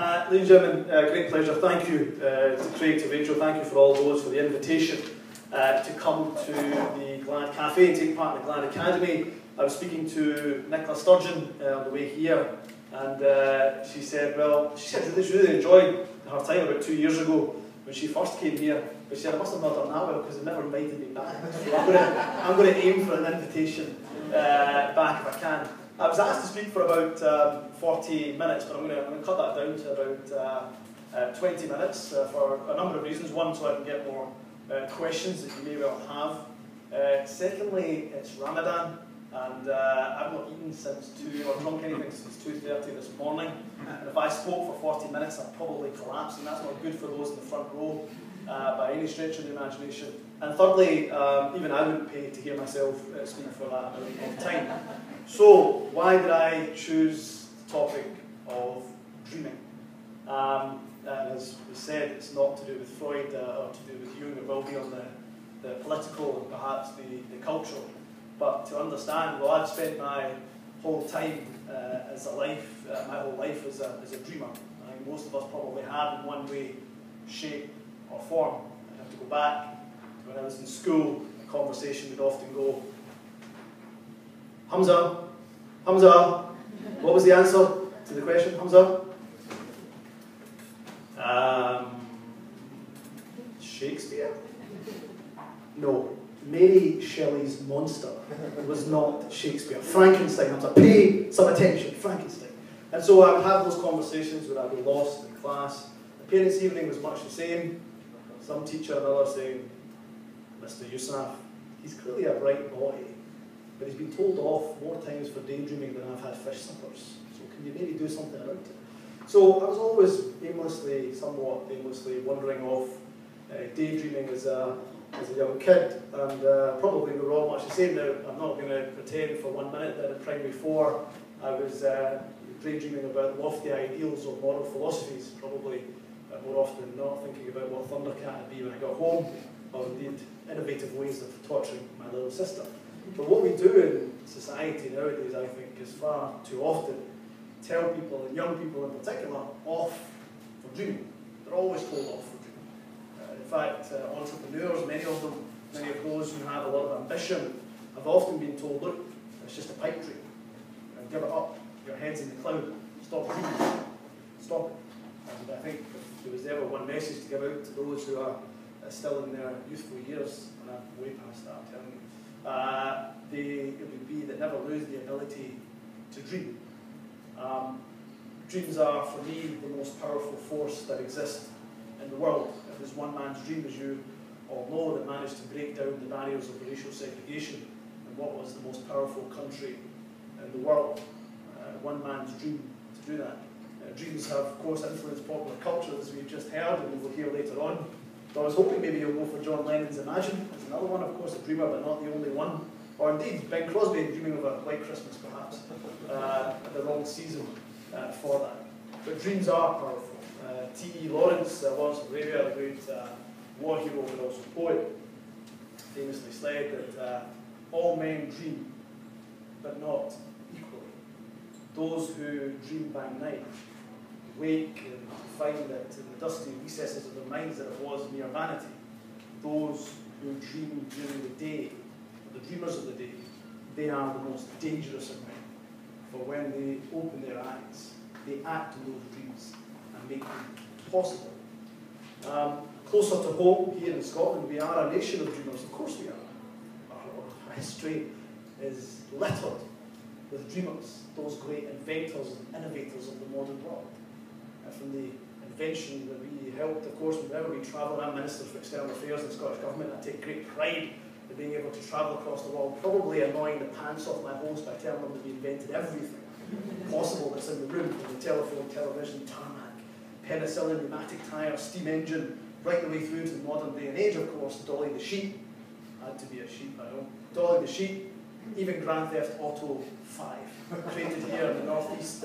Ladies and gentlemen, great pleasure. Thank you to Craig, to Rachel, thank you for all those for the invitation to come to the Glad Cafe and take part in the Glad Academy. I was speaking to Nicola Sturgeon on the way here, and she said she really enjoyed her time about 2 years ago when she first came here, but she said I must have not done that well because it never invited me back. So I'm going to aim for an invitation back if I can. I was asked to speak for about 40 minutes, but I'm going to cut that down to about 20 minutes for a number of reasons. One, so I can get more questions that you may well have. Secondly, it's Ramadan, and I've not eaten since 2 or drunk anything since 2:30 this morning. And if I spoke for 40 minutes, I'd probably collapse, and that's not good for those in the front row by any stretch of the imagination. And thirdly, even I wouldn't pay to hear myself speak for that amount of time. So, why did I choose the topic of dreaming? And as we said, it's not to do with Freud or to do with Jung. It will be on the political and perhaps the cultural. But to understand, well, I've spent my whole time my whole life as a dreamer. I think most of us probably have in one way, shape or form. I have to go back to when I was in school. A conversation would often go, Humza, what was the answer to the question, Humza? Shakespeare? No, Mary Shelley's monster was not Shakespeare. Frankenstein, Humza, pay some attention, Frankenstein. And so I would have those conversations where I'd be lost in class. The parents' evening was much the same. Some teacher and others saying, Mr. Yousaf, he's clearly a bright boy, but he's been told off more times for daydreaming than I've had fish suppers. So can you maybe do something about it? So I was always somewhat aimlessly wandering off daydreaming as a young kid, and probably we were all much the same. Now, I'm not going to pretend for 1 minute that in primary 4 I was daydreaming about lofty ideals or moral philosophies, probably more often than not thinking about what Thundercat would be when I got home, or indeed innovative ways of torturing my little sister. But what we do in society nowadays, I think, is far too often tell people, and young people in particular, off for dreaming. They're always told off for dreaming. In fact, entrepreneurs, many of those who have a lot of ambition, have often been told, look, it's just a pipe dream. Give it up. Your head's in the cloud. Stop dreaming. Stop it. And I think if there was ever one message to give out to those who are still in their youthful years, and I'm way past that, it would be that never lose the ability to dream. Dreams are, for me, the most powerful force that exists in the world. It was one man's dream, as you all know, that managed to break down the barriers of racial segregation in what was the most powerful country in the world. One man's dream to do that. Dreams have, of course, influenced popular culture, as we've just heard, and we will hear later on. So I was hoping maybe you'll go for John Lennon's Imagine. There's another one, of course, a dreamer, but not the only one. Or indeed, Bing Crosby dreaming of a white Christmas, perhaps, at the wrong season for that. But dreams are powerful. T.E. Lawrence, Lawrence of Arabia, the great war hero but also poet, famously said that all men dream, but not equally. Those who dream by night wake and find that in the dusty recesses of their minds that it was mere vanity. Those who dream during the day, the dreamers of the day, they are the most dangerous of men. For when they open their eyes, they act on those dreams and make them possible. Closer to home, here in Scotland, we are a nation of dreamers. Of course we are. Our history is littered with dreamers, those great inventors and innovators of the modern world. From the invention that we helped, of course, whenever we travel, I'm Minister for External Affairs in the Scottish Government. I take great pride in being able to travel across the world, probably annoying the pants off my host by telling them that we invented everything possible that's in the room, from the telephone, television, tarmac, penicillin, pneumatic tyre, steam engine, right the way through to the modern day and age, of course. Dolly the sheep, had to be a sheep, I know. Dolly the sheep, even Grand Theft Auto 5, created here in the northeast,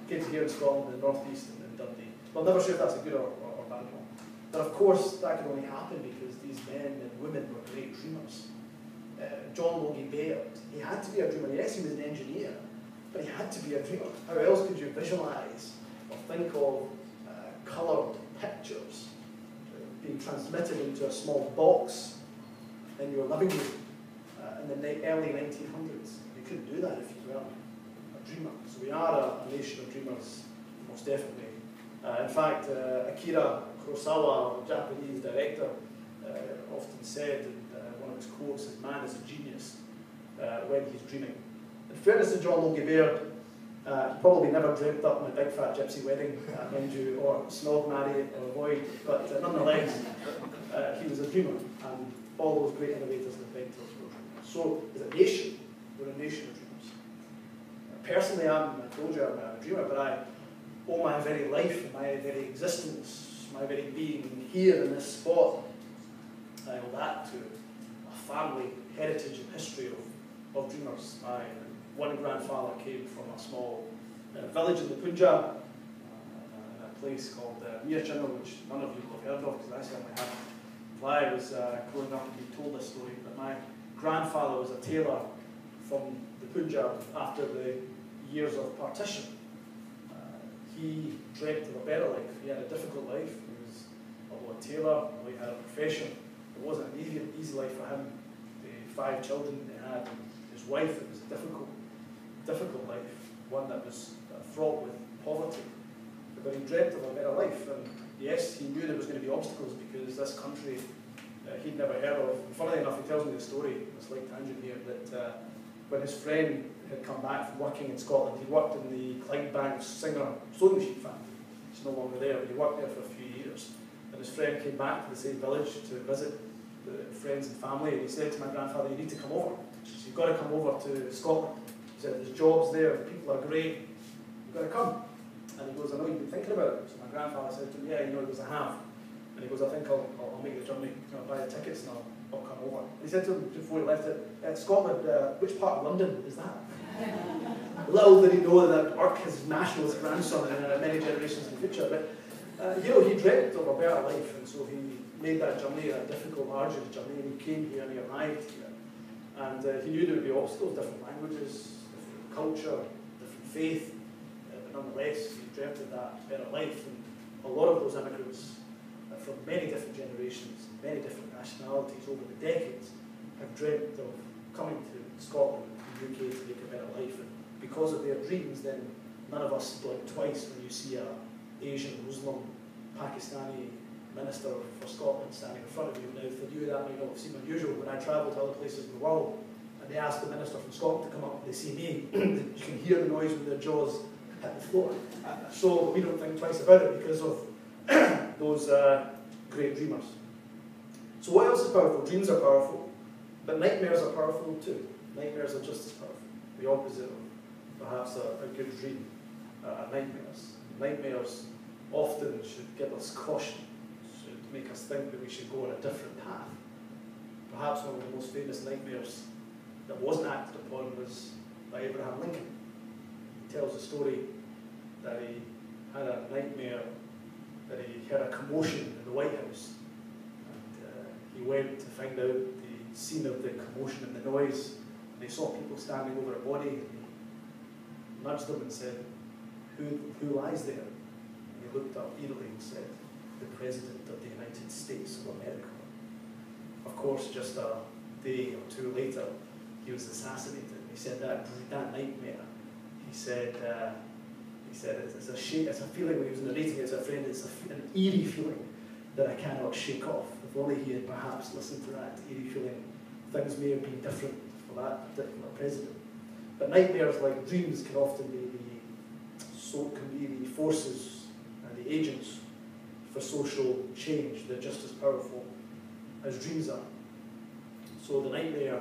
kids here in Scotland, in the northeast and in Dundee. Well, I'm never sure if that's a good or bad one. But of course, that could only happen because these men and women were great dreamers. John Logie Baird, he had to be a dreamer. Yes, he was an engineer, but he had to be a dreamer. How else could you visualise or think of transmitted into a small box in your living room in the early 1900s. You couldn't do that if you weren't a dreamer. So we are a nation of dreamers, most definitely. In fact, Akira Kurosawa, a Japanese director, often said in one of his quotes that man is a genius when he's dreaming. In fairness to John Logie Baird, he probably never dreamt up my big fat gypsy wedding, mind you, or snog marry or avoid, but nonetheless, he was a dreamer, and all those great innovators and inventors were dreamers. So, as a nation, we're a nation of dreamers. Personally, I told you I'm a dreamer, but I owe my very life, my very existence, my very being here in this spot, I owe that to a family heritage and history of dreamers. My one grandfather came from a small village in the Punjab, in a place called Mir Chinnal, which none of you will have heard of, because I certainly haven't. While I was growing up and being told this story, but my grandfather was a tailor from the Punjab after the years of partition. He dreamt of a better life. He had a difficult life. He was, although a tailor, although he had a profession, it wasn't an easy life for him. The 5 children he had, and his wife, it was a difficult life, one that was fraught with poverty. But he dreamt of a better life, and yes, he knew there was going to be obstacles because this country he'd never heard of. And funnily enough, he tells me the story, a slight tangent here, that when his friend had come back from working in Scotland, he worked in the Clydebank Singer sewing machine factory. It's no longer there, but he worked there for a few years. And his friend came back to the same village to visit the friends and family, and he said to my grandfather, you need to come over. So you've got to come over to Scotland. He said, there's jobs there, the people are great, you've got to come. And he goes, I know you've been thinking about it. So my grandfather said to him, yeah, he goes, I have. And he goes, I think I'll make the journey, buy the tickets and I'll come over. And he said to him before he left it, Scotland, which part of London is that? Little did he know that Burke is Nationalist grandson and many generations in the future. But he dreamt of a better life, and so he made that journey, a difficult, arduous journey, and he came here and he arrived here. And he knew there would be obstacles, different languages, different culture, different faith, but nonetheless, he dreamt of that better life. And a lot of those immigrants from many different generations, many different nationalities over the decades have dreamt of coming to Scotland and the UK to make a better life. And because of their dreams, then none of us blink twice when you see an Asian, Muslim, Pakistani Minister for Scotland standing in front of you. Now, for you, that might not seem unusual. When I travel to other places in the world and they ask the Minister from Scotland to come up and they see me, you can hear the noise when their jaws hit the floor. So we don't think twice about it because of those great dreamers. So what else is powerful? Dreams are powerful, but nightmares are powerful too. Nightmares are just as powerful. The opposite of perhaps a good dream are nightmares. Nightmares often should give us caution, should make us think that we should go on a different path. Perhaps one of the most famous nightmares that wasn't acted upon was by Abraham Lincoln. He tells a story that he had a nightmare that he heard a commotion in the White House, and he went to find out the scene of the commotion and the noise, and he saw people standing over a body, and he nudged them and said, who lies there? And he looked up eerily and said, the President of the United States of America. Of course, just a day or two later, he was assassinated. He said that nightmare, he said it's a feeling when he was narrating it as a friend, it's an eerie feeling that I cannot shake off. If only he had perhaps listened to that eerie feeling, things may have been different for that particular president. But nightmares, like dreams, can often be the forces and the agents for social change. They're just as powerful as dreams are. So the nightmare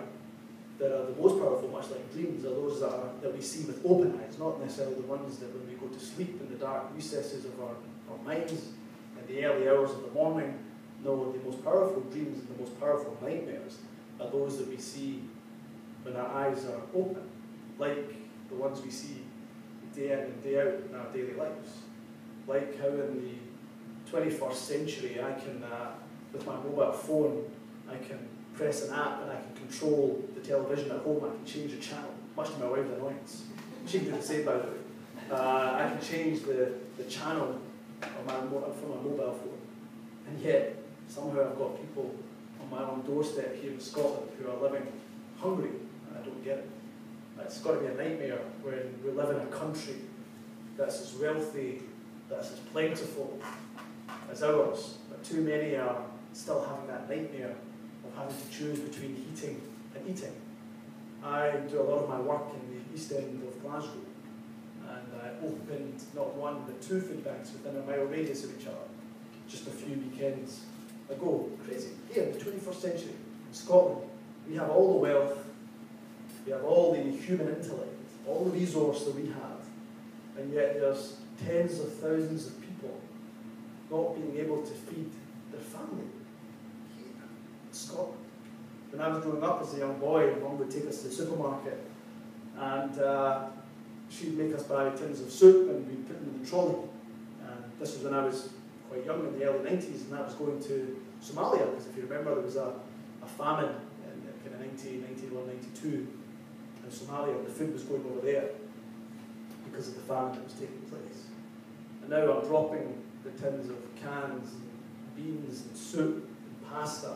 that are the most powerful, much like dreams, are those that we see with open eyes, not necessarily the ones that when we go to sleep in the dark recesses of our minds in the early hours of the morning. No, the most powerful dreams and the most powerful nightmares are those that we see when our eyes are open, like the ones we see day in and day out in our daily lives. Like how in the 21st century I can, with my mobile phone, I can press an app and I can control the television at home. I can change the channel, much to my wife's annoyance. She can do the same, by the way. I can change the channel on from my mobile phone. And yet, Somehow I've got people on my own doorstep here in Scotland who are living hungry, and I don't get it. It's got to be a nightmare when we live in a country that's as wealthy, that's as plentiful as ours, but too many are still having that nightmare of having to choose between heating and eating. I do a lot of my work in the east end of Glasgow, and I opened not one but 2 food banks within a mile radius of each other just a few weekends ago. Crazy. Here in the 21st century, in Scotland, we have all the wealth, we have all the human intellect, all the resource that we have, and yet there's tens of thousands of people not being able to feed their family here in Scotland. When I was growing up as a young boy, Mum would take us to the supermarket, and she'd make us buy tins of soup and we'd put them in the trolley. And this was when I was quite young, in the early 90s, and I was going to Somalia, because if you remember there was a famine in kind of 1991, 92 in Somalia, and the food was going over there because of the famine that was taking place. And now I'm dropping the tins of cans and beans and soup and pasta,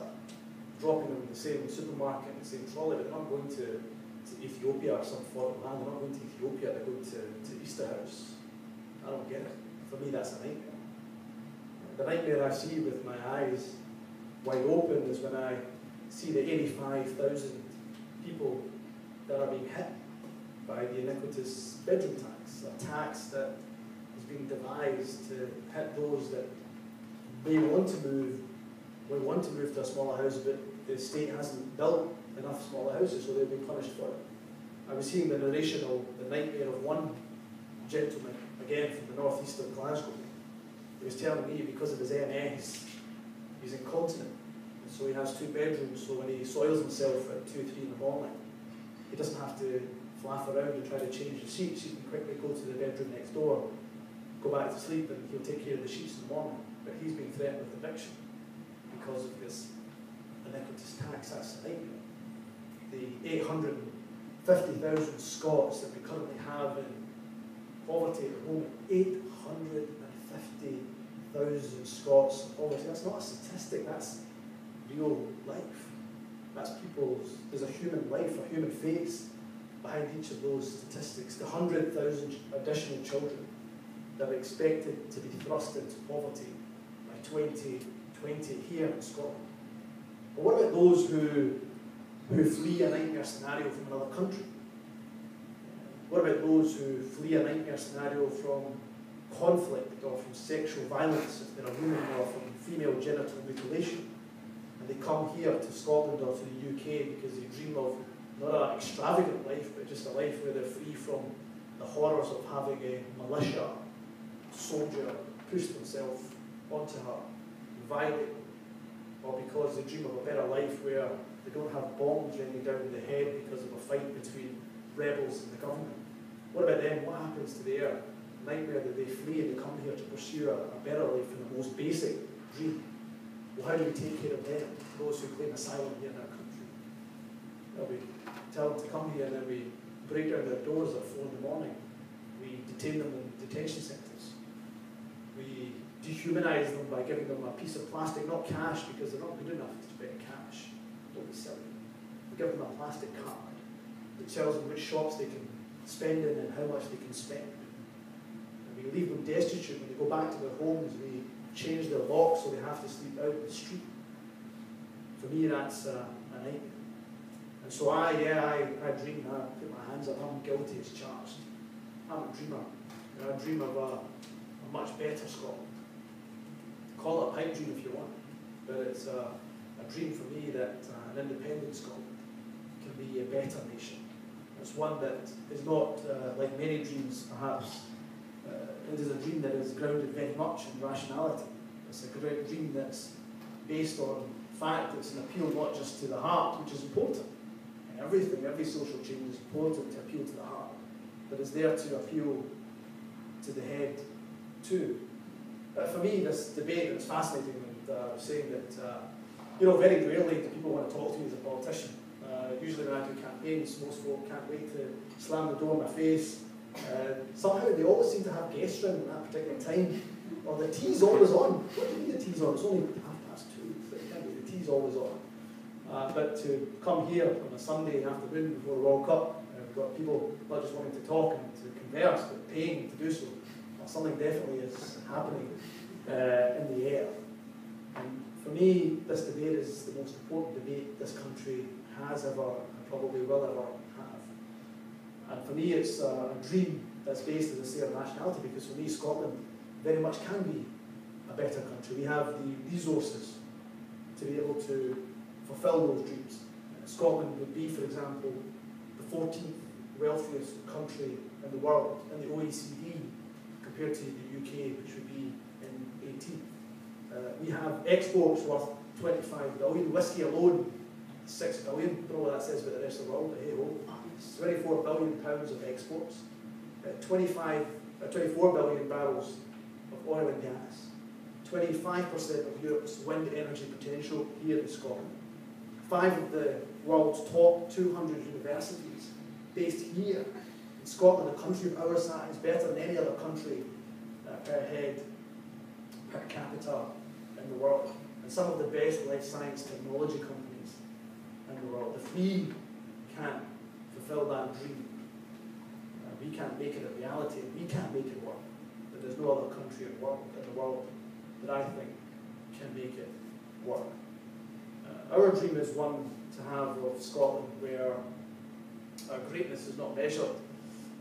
dropping them in the same supermarket, in the same trolley, but they're not going to Ethiopia or some foreign land. They're not going to Ethiopia, they're going to Easterhouse. I don't get it. For me, that's a nightmare. The nightmare I see with my eyes wide open is when I see the 85,000 people that are being hit by the iniquitous bedroom tax, a tax that is being devised to hit those that may want to move to a smaller house, but the state hasn't built enough smaller houses, so they've been punished for it. I was seeing the narration of the nightmare of one gentleman, again from the northeast of Glasgow. He was telling me because of his MS, he's incontinent, and so he has 2 bedrooms, so when he soils himself at 2, 3 in the morning, he doesn't have to flaff around and try to change the sheets. He can quickly go to the bedroom next door, go back to sleep, and he'll take care of the sheets in the morning. But he's being threatened with eviction because of this iniquitous tax. That's a nightmare. The 850,000 Scots that we currently have in poverty at the moment, 850,000 Scots in poverty. That's not a statistic, that's real life. That's people's, there's a human life, a human face behind each of those statistics. The 100,000 additional children that are expected to be thrust into poverty by 2020 here in Scotland. But what about those who flee a nightmare scenario from another country? What about those who flee a nightmare scenario from conflict or from sexual violence, if they're a woman, or from female genital mutilation? And they come here to Scotland or to the UK because they dream of not an extravagant life, but just a life where they're free from the horrors of having a militia soldier push themselves onto her and violate them, or because they dream of a better life where they don't have bombs raining down on the head because of a fight between rebels and the government. What about them? What happens to their nightmare that they flee and they come here to pursue a better life in the most basic dream? Well, how do we take care of them, those who claim asylum here in our country? Well, we tell them to come here and then we break down their doors at 4 in the morning. We detain them in detention centres. We dehumanise them by giving them a piece of plastic, not cash, because they're not good enough to spend cash. Don't be silly. We give them a plastic card that tells them which shops they can spend in and how much they can spend. And we leave them destitute. When they go back to their homes, we change their locks so they have to sleep out in the street. For me, that's a nightmare. And so I dream, I put my hands up, I'm guilty as charged. I'm a dreamer. And I dream of a much better Scotland. Call it a pipe dream if you want, but it's a dream for me that an independent Scotland can be a better nation. It's one that is not, like many dreams perhaps, it is a dream that is grounded very much in rationality. It's a great dream that's based on fact. It's an appeal not just to the heart, which is important. And every social change is important to appeal to the heart, but it's there to appeal to the head too. For me, this debate is fascinating, and I was saying that, very rarely do people want to talk to me as a politician. Usually when I do campaigns, most folk can't wait to slam the door in my face. Somehow they always seem to have guests around at that particular time, or the tea's always on. What do you mean the tea's on? It's only 2:30. TV's always on. But to come here on a Sunday afternoon before the World Cup, we've got people not just wanting to talk and to converse, but paying to do so. Well, something definitely is happening in the air. And for me, this debate is the most important debate this country has ever, and probably will ever have. And for me, it's a dream that's based, as I say, on nationality, because for me, Scotland very much can be a better country. We have the resources to be able to fulfil those dreams. Scotland would be, for example, the 14th wealthiest country in the world, in the OECD, compared to the UK, which would be in 18th. We have exports worth 25 billion. Whisky alone, 6 billion. I don't know what that says about the rest of the world, but hey ho. It's 24 billion pounds of exports. 24 billion barrels of oil and gas. 25% of Europe's wind energy potential here in Scotland. 5 of the world's top 200 universities based here in Scotland, a country of our size, better than any other country per head, per capita in the world. And some of the best life science technology companies in the world. If we can't fulfill that dream, we can't make it a reality, we can't make it work, then there's no other country in the world that I think can make it work. Our dream is one to have of Scotland where our greatness is not measured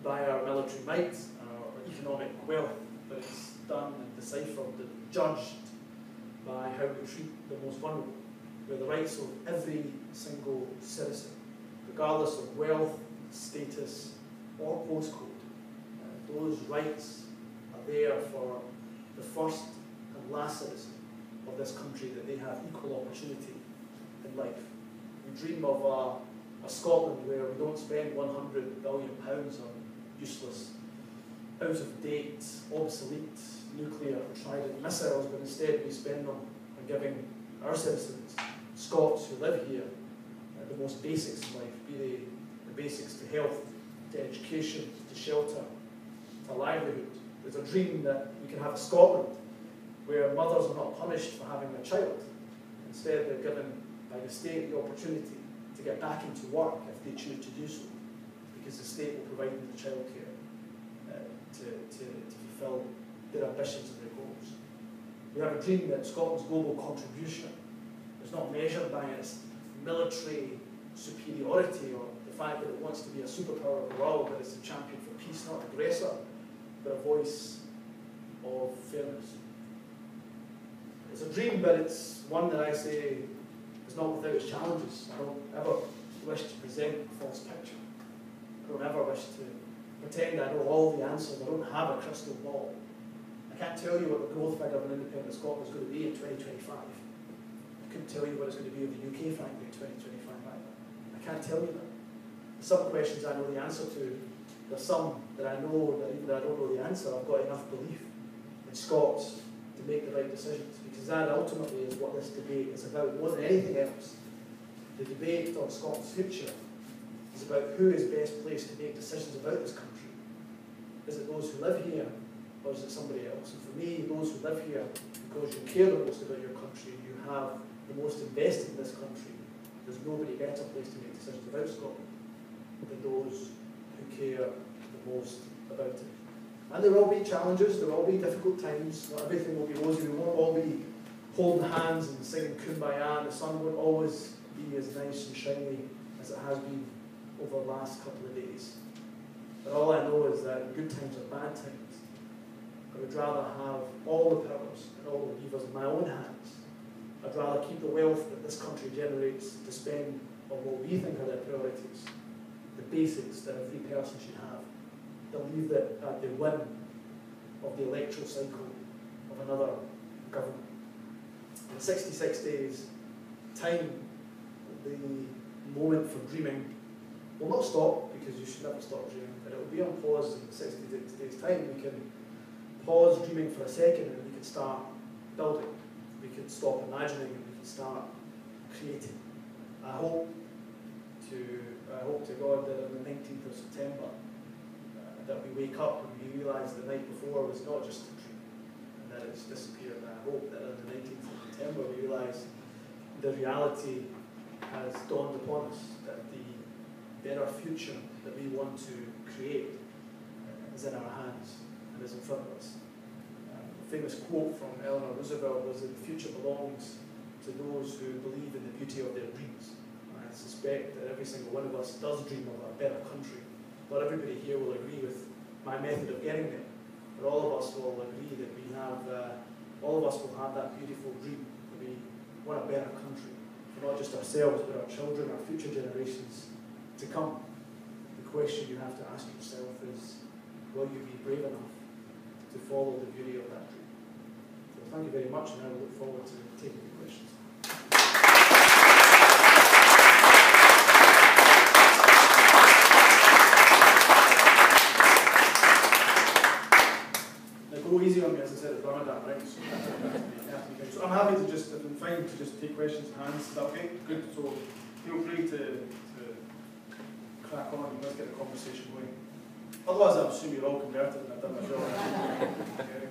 by our military might or economic wealth, but it's done and deciphered and judged by how we treat the most vulnerable, where the rights of every single citizen, regardless of wealth, status, or postcode, those rights are there for the first and last citizen of this country, that they have equal opportunity in life. We dream of a Scotland where we don't spend £100 billion on useless, out-of-date, obsolete, nuclear, trident missiles, but instead we spend them on giving our citizens, Scots who live here, the most basics in life, be they the basics to health, to education, to shelter, to livelihood. There's a dream that we can have a Scotland where mothers are not punished for having a child. Instead, they're given by the state the opportunity to get back into work if they choose to do so, because the state will provide them the childcare to fulfil their ambitions and their goals. We have a dream that Scotland's global contribution is not measured by its military superiority or the fact that it wants to be a superpower of the world, but it's a champion for peace, not aggressor, but a voice of fairness. It's a dream, but it's one that I say is not without its challenges. I don't ever wish to present a false picture. I don't ever wish to pretend I know all the answers. I don't have a crystal ball. I can't tell you what the growth figure of an independent Scotland is going to be in 2025. I couldn't tell you what it's going to be in the UK, frankly, in 2025 either. I can't tell you that. Some questions I know the answer to. There's some that I know that even though I don't know the answer, I've got enough belief in Scots to make the right decisions, because that ultimately is what this debate is about. More than anything else, the debate on Scotland's future is about who is best placed to make decisions about this country. Is it those who live here, or is it somebody else? And for me, those who live here, because you care the most about your country, you have the most invested in this country, there's nobody better placed to make decisions about Scotland than those who care the most about it. And there will be challenges, there will be difficult times, not everything will be rosy, we won't all be holding hands and singing Kumbaya, and the sun won't always be as nice and shiny as it has been over the last couple of days. But all I know is that in good times or bad times, I would rather have all the powers and all the levers in my own hands. I'd rather keep the wealth that this country generates to spend on what we think are their priorities, the basics that every person should have. They'll leave that at the whim of the electoral cycle of another government. In 66 days' time, the moment for dreaming will not stop, because you should never stop dreaming, but it will be on pause in 66 days' time. We can pause dreaming for a second and we can start building. We can stop imagining and we can start creating. I hope to God that on the 19th of September that we wake up and we realise the night before was not just a dream and that it's disappeared. I hope that on the 19th of September we realise the reality has dawned upon us that the better future that we want to create is in our hands and is in front of us. The famous quote from Eleanor Roosevelt was that the future belongs to those who believe in the beauty of their dreams. And I suspect that every single one of us does dream of a better country. Not everybody here will agree with my method of getting there, but all of us will agree that we have, all of us will have that beautiful dream that we want a better country for not just ourselves, but our children, our future generations to come. The question you have to ask yourself is, will you be brave enough to follow the beauty of that dream? So thank you very much, and I will look forward to taking your questions. Now go easy on me, as I said, it's Ramadan, right? So I'm happy to just, I'm fine to just take questions and hands. Is that okay? Good. So feel free to crack on and let's get the conversation going. Otherwise, I assume you're all converted and I've done my job. Okay.